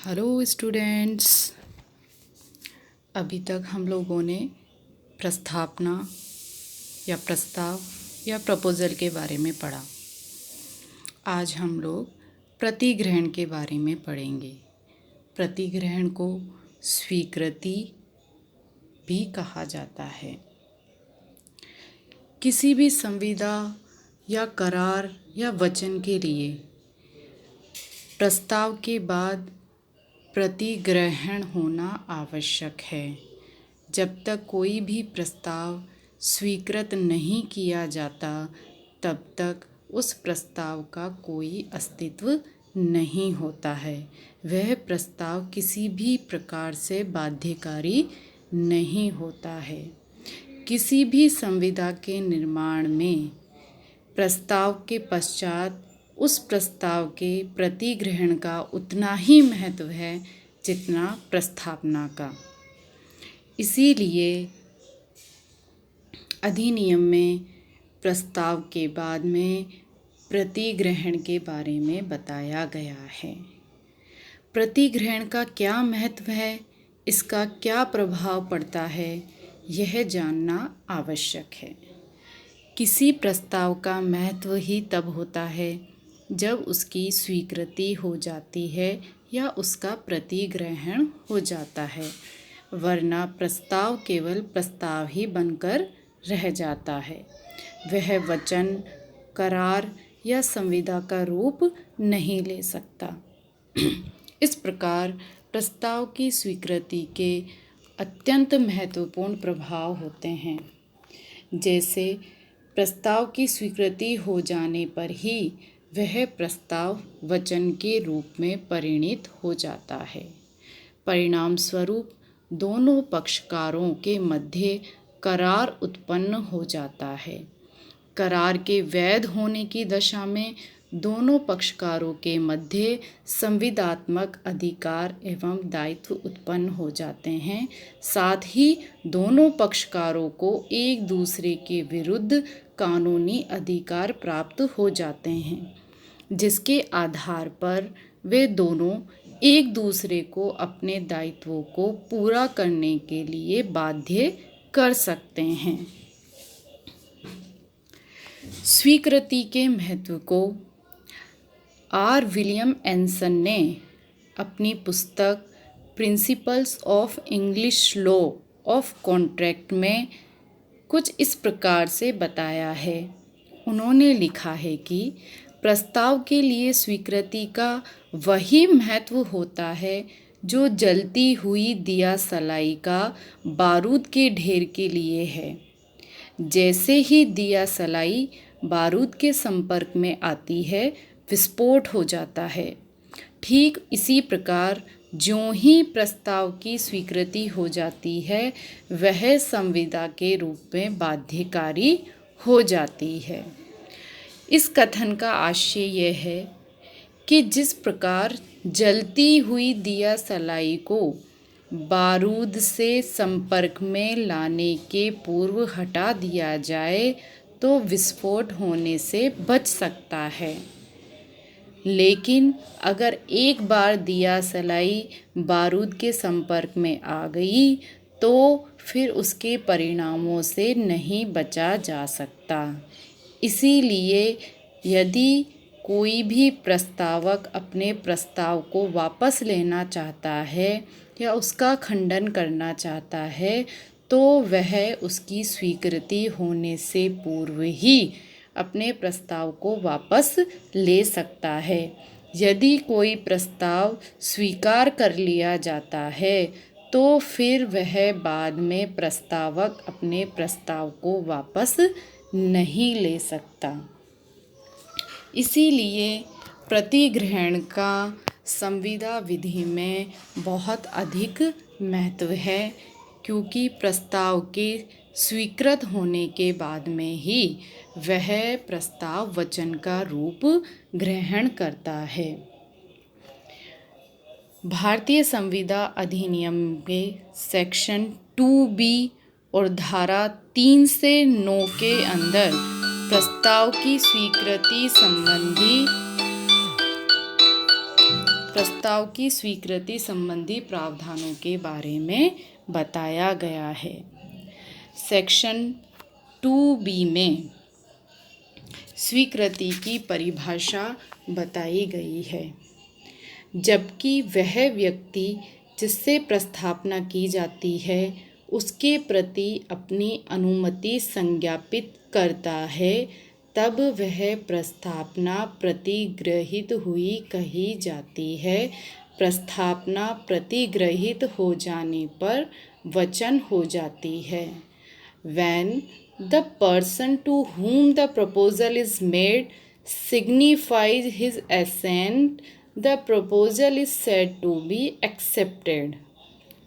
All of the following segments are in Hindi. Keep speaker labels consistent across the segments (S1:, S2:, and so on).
S1: Hello students. अभी तक हम लोगों ने प्रस्तावना या प्रस्ताव या प्रपोज़ल के बारे में पढ़ा। आज हम लोग प्रतिग्रहण के बारे में पढ़ेंगे। प्रतिग्रहण को स्वीकृति भी कहा जाता है। किसी भी संविदा या करार या वचन के लिए प्रस्ताव के बाद प्रतिग्रहण होना आवश्यक है। जब तक कोई भी प्रस्ताव स्वीकृत नहीं किया जाता तब तक उस प्रस्ताव का कोई अस्तित्व नहीं होता है। वह प्रस्ताव किसी भी प्रकार से बाध्यकारी नहीं होता है। किसी भी संविदा के निर्माण में प्रस्ताव के पश्चात उस प्रस्ताव के प्रतिग्रहण का उतना ही महत्व है जितना प्रस्तावना का। इसीलिए अधिनियम में प्रस्ताव के बाद में प्रतिग्रहण के बारे में बताया गया है। प्रतिग्रहण का क्या महत्व है, इसका क्या प्रभाव पड़ता है, यह जानना आवश्यक है। किसी प्रस्ताव का महत्व ही तब होता है जब उसकी स्वीकृति हो जाती है या उसका प्रतिग्रहण हो जाता है, वरना प्रस्ताव केवल प्रस्ताव ही बनकर रह जाता है। वह वचन, करार या संविदा का रूप नहीं ले सकता। इस प्रकार प्रस्ताव की स्वीकृति के अत्यंत महत्वपूर्ण प्रभाव होते हैं। जैसे प्रस्ताव की स्वीकृति हो जाने पर ही वह प्रस्ताव वचन के रूप में परिणित हो जाता है। परिणाम स्वरूप दोनों पक्षकारों के मध्य करार उत्पन्न हो जाता है। करार के वैध होने की दशा में दोनों पक्षकारों के मध्य संविदात्मक अधिकार एवं दायित्व उत्पन्न हो जाते हैं। साथ ही दोनों पक्षकारों को एक दूसरे के विरुद्ध कानूनी अधिकार प्राप्त हो जाते हैं, जिसके आधार पर वे दोनों एक दूसरे को अपने दायित्वों को पूरा करने के लिए बाध्य कर सकते हैं। स्वीकृति के महत्व को आर. विलियम एंसन ने अपनी पुस्तक principles of English law of contract में कुछ इस प्रकार से बताया है। उन्होंने लिखा है कि प्रस्ताव के लिए स्वीकृति का वही महत्व होता है जो जलती हुई दिया सलाई का बारूद के ढेर के लिए है। जैसे ही दिया सलाई बारूद के संपर्क में आती है, विस्फोट हो जाता है। ठीक इसी प्रकार ज्यों ही प्रस्ताव की स्वीकृति हो जाती है, वह संविदा के रूप में बाध्यकारी हो जाती है। इस कथन का आशय यह है कि जिस प्रकार जलती हुई दिया सलाई को बारूद से संपर्क में लाने के पूर्व हटा दिया जाए तो विस्फोट होने से बच सकता है, लेकिन अगर एक बार दिया सलाई बारूद के संपर्क में आ गई तो फिर उसके परिणामों से नहीं बचा जा सकता। इसीलिए यदि कोई भी प्रस्तावक अपने प्रस्ताव को वापस लेना चाहता है या उसका खंडन करना चाहता है तो वह उसकी स्वीकृति होने से पूर्व ही अपने प्रस्ताव को वापस ले सकता है। यदि कोई प्रस्ताव स्वीकार कर लिया जाता है तो फिर वह बाद में प्रस्तावक अपने प्रस्ताव को वापस नहीं ले सकता। इसीलिए प्रतिग्रहण का संविदा विधि में बहुत अधिक महत्व है, क्योंकि प्रस्ताव के स्वीकृत होने के बाद में ही वह प्रस्ताव वचन का रूप ग्रहण करता है। भारतीय संविदा अधिनियम के सेक्शन 2B और धारा 3 से 9 के अंदर प्रस्ताव की स्वीकृति संबंधी प्रस्ताव की स्वीकृति संबंधी प्रावधानों के बारे में बताया गया है। सेक्शन 2B में स्वीकृति की परिभाषा बताई गई है। जबकि वह व्यक्ति जिससे प्रस्थापना की जाती है उसके प्रति अपनी अनुमति संज्ञापित करता है, तब वह प्रस्थापना प्रतिग्रहित हुई कही जाती है। प्रस्थापना प्रतिग्रहित हो जाने पर वचन हो जाती है। When the person to whom the proposal is made signifies his assent, the proposal is said to be accepted.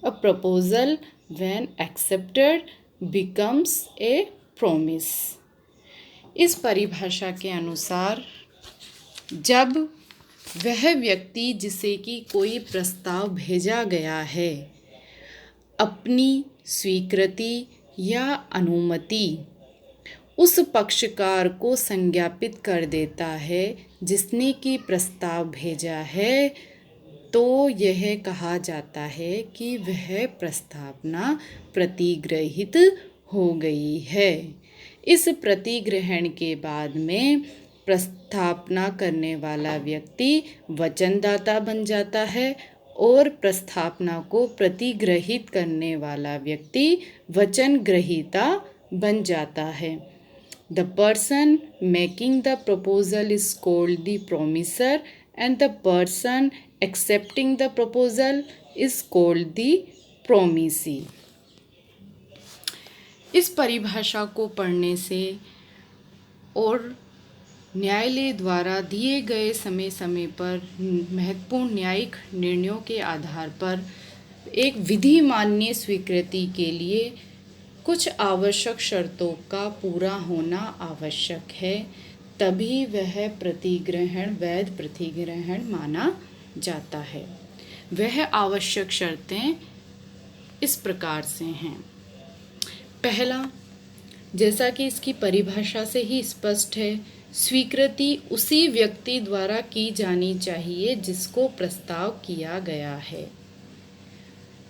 S1: A proposal, when accepted, becomes a promise. इस परिभाषा के अनुसार जब वह व्यक्ति जिसे कि कोई प्रस्ताव भेजा गया है अपनी स्वीकृति या अनुमति उस पक्षकार को संज्ञापित कर देता है जिसने कि प्रस्ताव भेजा है, तो यह कहा जाता है कि वह प्रस्तावना प्रतिग्रहित हो गई है। इस प्रतिग्रहण के बाद में प्रस्थापना करने वाला व्यक्ति वचनदाता बन जाता है और प्रस्थापना को प्रतिग्रहित करने वाला व्यक्ति वचन ग्रहीता बन जाता है। The person making the proposal is called the promiser and the person accepting the proposal is called the promisee. इस परिभाषा को पढ़ने से और न्यायालय द्वारा दिए गए समय समय पर महत्वपूर्ण न्यायिक निर्णयों के आधार पर एक विधि मान्य स्वीकृति के लिए कुछ आवश्यक शर्तों का पूरा होना आवश्यक है, तभी वह प्रतिग्रहण वैध प्रतिग्रहण माना जाता है। वह आवश्यक शर्तें इस प्रकार से हैं। पहला, जैसा कि इसकी परिभाषा से ही स्पष्ट है, स्वीकृति उसी व्यक्ति द्वारा की जानी चाहिए जिसको प्रस्ताव किया गया है।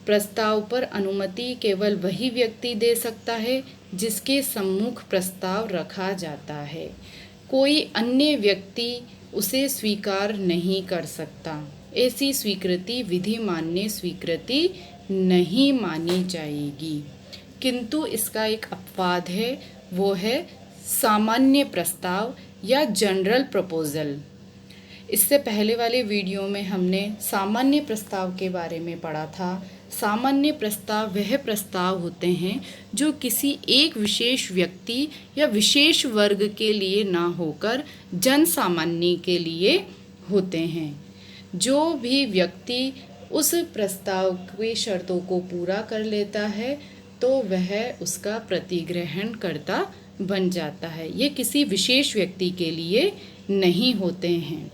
S1: प्रस्ताव पर अनुमति केवल वही व्यक्ति दे सकता है जिसके सम्मुख प्रस्ताव रखा जाता है। कोई अन्य व्यक्ति उसे स्वीकार नहीं कर सकता। ऐसी स्वीकृति विधि मान्य स्वीकृति नहीं मानी जाएगी। किंतु इसका एक अपवाद है, वो है सामान्य प्रस्ताव या जनरल प्रपोजल। इससे पहले वाले वीडियो में हमने सामान्य प्रस्ताव के बारे में पढ़ा था। सामान्य प्रस्ताव वह प्रस्ताव होते हैं जो किसी एक विशेष व्यक्ति या विशेष वर्ग के लिए ना होकर जन सामान्य के लिए होते हैं। जो भी व्यक्ति उस प्रस्ताव की शर्तों को पूरा कर लेता है तो वह उसका प्रतिग्रहण करता बन जाता है। ये किसी विशेष व्यक्ति के लिए नहीं होते हैं,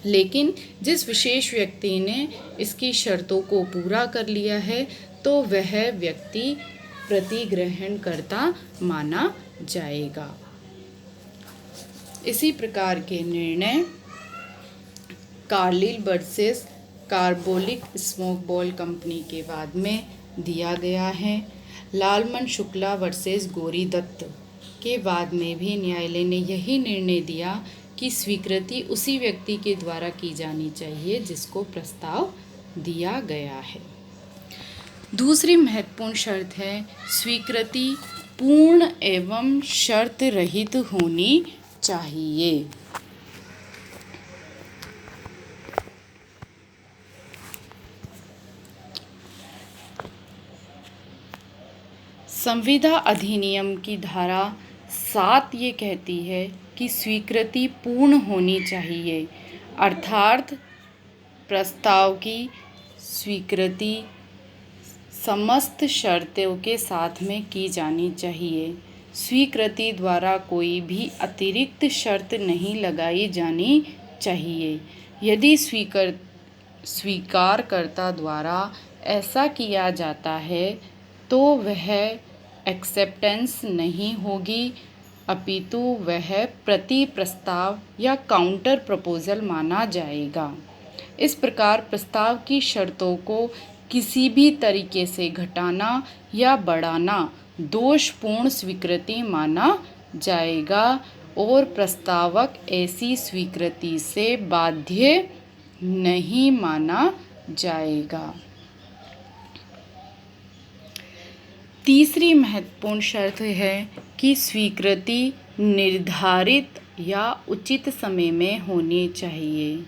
S1: लेकिन जिस विशेष व्यक्ति ने इसकी शर्तों को पूरा कर लिया है तो वह व्यक्ति प्रतिग्रहण करता माना जाएगा। इसी प्रकार के निर्णय Carlill versus carbolic smoke ball company के बाद में दिया गया है। लालमन शुक्ला वर्सेस गौरी दत्त के बाद में भी न्यायालय ने यही निर्णय दिया कि स्वीकृति उसी व्यक्ति के द्वारा की जानी चाहिए जिसको प्रस्ताव दिया गया है। दूसरी महत्वपूर्ण शर्त है स्वीकृति पूर्ण एवं शर्त रहित होनी चाहिए। संविदा अधिनियम की धारा 7 ये कहती है कि स्वीकृति पूर्ण होनी चाहिए, अर्थात प्रस्ताव की स्वीकृति समस्त शर्तों के साथ में की जानी चाहिए। स्वीकृति द्वारा कोई भी अतिरिक्त शर्त नहीं लगाई जानी चाहिए। यदि स्वीकारकर्ता द्वारा ऐसा किया जाता है तो वह एक्सेप्टेंस नहीं होगी, अपितु वह प्रति प्रस्ताव या काउंटर प्रपोजल माना जाएगा। इस प्रकार प्रस्ताव की शर्तों को किसी भी तरीके से घटाना या बढ़ाना दोषपूर्ण स्वीकृति माना जाएगा और प्रस्तावक ऐसी स्वीकृति से बाध्य नहीं माना जाएगा। तीसरी महत्वपूर्ण शर्त है कि स्वीकृति निर्धारित या उचित समय में होनी चाहिए।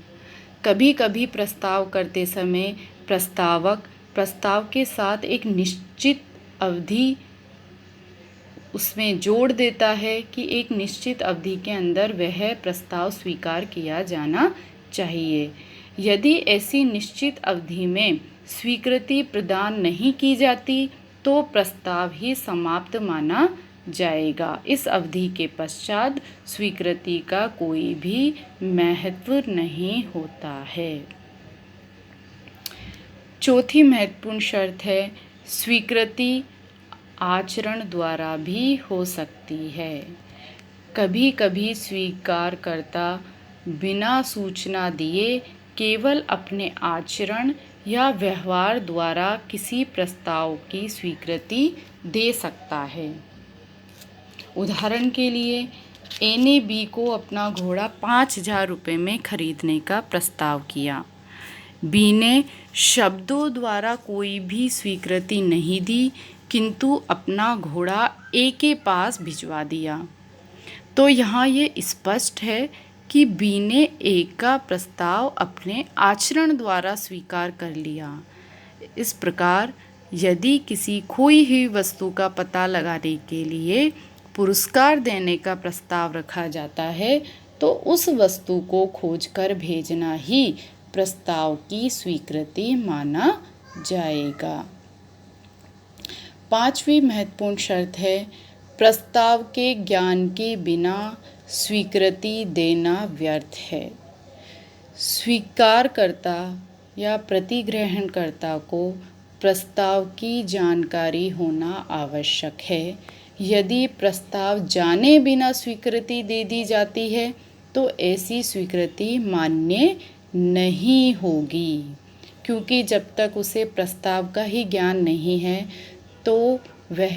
S1: कभी कभी प्रस्ताव करते समय प्रस्तावक प्रस्ताव के साथ एक निश्चित अवधि उसमें जोड़ देता है कि एक निश्चित अवधि के अंदर वह प्रस्ताव स्वीकार किया जाना चाहिए। यदि ऐसी निश्चित अवधि में स्वीकृति प्रदान नहीं की जाती तो प्रस्ताव ही समाप्त माना जाएगा। इस अवधि के पश्चात स्वीकृति का कोई भी महत्व नहीं होता है। चौथी महत्वपूर्ण शर्त है स्वीकृति आचरण द्वारा भी हो सकती है। कभी कभी स्वीकारकर्ता बिना सूचना दिए केवल अपने आचरण या व्यवहार द्वारा किसी प्रस्ताव की स्वीकृति दे सकता है। उदाहरण के लिए ए ने बी को अपना घोड़ा 5,000 रुपये में खरीदने का प्रस्ताव किया। बी ने शब्दों द्वारा कोई भी स्वीकृति नहीं दी किंतु अपना घोड़ा ए के पास भिजवा दिया। तो यहाँ ये स्पष्ट है कि बी ने ए का प्रस्ताव अपने आचरण द्वारा स्वीकार कर लिया। इस प्रकार यदि किसी खोई हुई वस्तु का पता लगाने के लिए पुरस्कार देने का प्रस्ताव रखा जाता है तो उस वस्तु को खोजकर भेजना ही प्रस्ताव की स्वीकृति माना जाएगा। पांचवी महत्वपूर्ण शर्त है प्रस्ताव के ज्ञान के बिना स्वीकृति देना व्यर्थ है। स्वीकारकर्ता या प्रतिग्रहणकर्ता को प्रस्ताव की जानकारी होना आवश्यक है। यदि प्रस्ताव जाने बिना स्वीकृति दे दी जाती है तो ऐसी स्वीकृति मान्य नहीं होगी, क्योंकि जब तक उसे प्रस्ताव का ही ज्ञान नहीं है तो वह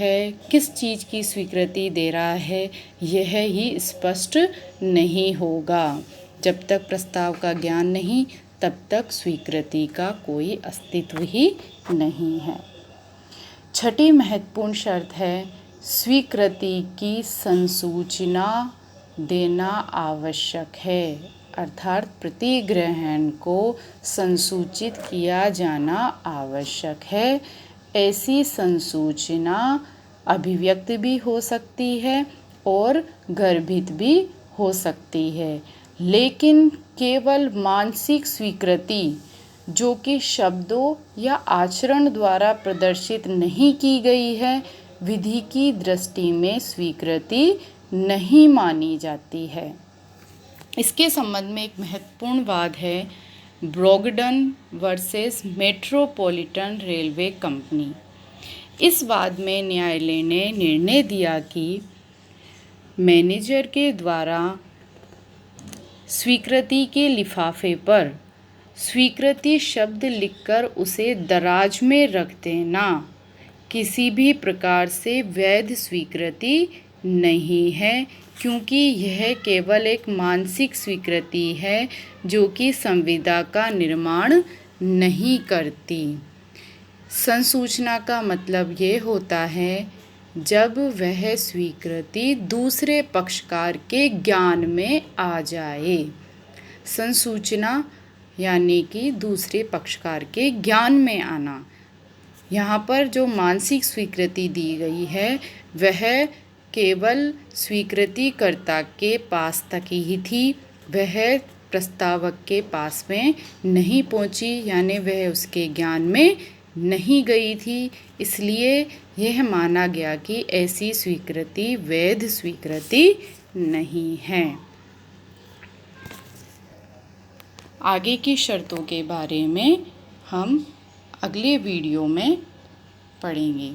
S1: किस चीज़ की स्वीकृति दे रहा है यह ही स्पष्ट नहीं होगा। जब तक प्रस्ताव का ज्ञान नहीं तब तक स्वीकृति का कोई अस्तित्व ही नहीं है। छठी महत्वपूर्ण शर्त है स्वीकृति की संसूचना देना आवश्यक है, अर्थात प्रतिग्रहण को संसूचित किया जाना आवश्यक है। ऐसी संसूचना अभिव्यक्त भी हो सकती है और गर्भित भी हो सकती है, लेकिन केवल मानसिक स्वीकृति जो कि शब्दों या आचरण द्वारा प्रदर्शित नहीं की गई है विधि की दृष्टि में स्वीकृति नहीं मानी जाती है। इसके संबंध में एक महत्वपूर्ण वाद है ब्रॉगडन वर्सेस मेट्रोपॉलिटन रेलवे कंपनी। इस वाद में न्यायालय ने निर्णय दिया कि मैनेजर के द्वारा स्वीकृति के लिफाफे पर स्वीकृति शब्द लिखकर उसे दराज में रख देना किसी भी प्रकार से वैध स्वीकृति नहीं है, क्योंकि यह केवल एक मानसिक स्वीकृति है जो कि संविदा का निर्माण नहीं करती। संसूचना का मतलब ये होता है जब वह स्वीकृति दूसरे पक्षकार के ज्ञान में आ जाए। संसूचना यानी कि दूसरे पक्षकार के ज्ञान में आना। यहाँ पर जो मानसिक स्वीकृति दी गई है वह केवल स्वीकृतिकर्ता के पास तक ही थी, वह प्रस्तावक के पास में नहीं पहुँची, यानी वह उसके ज्ञान में नहीं गई थी। इसलिए यह माना गया कि ऐसी स्वीकृति वैध स्वीकृति नहीं है। आगे की शर्तों के बारे में हम अगले वीडियो में पढ़ेंगे।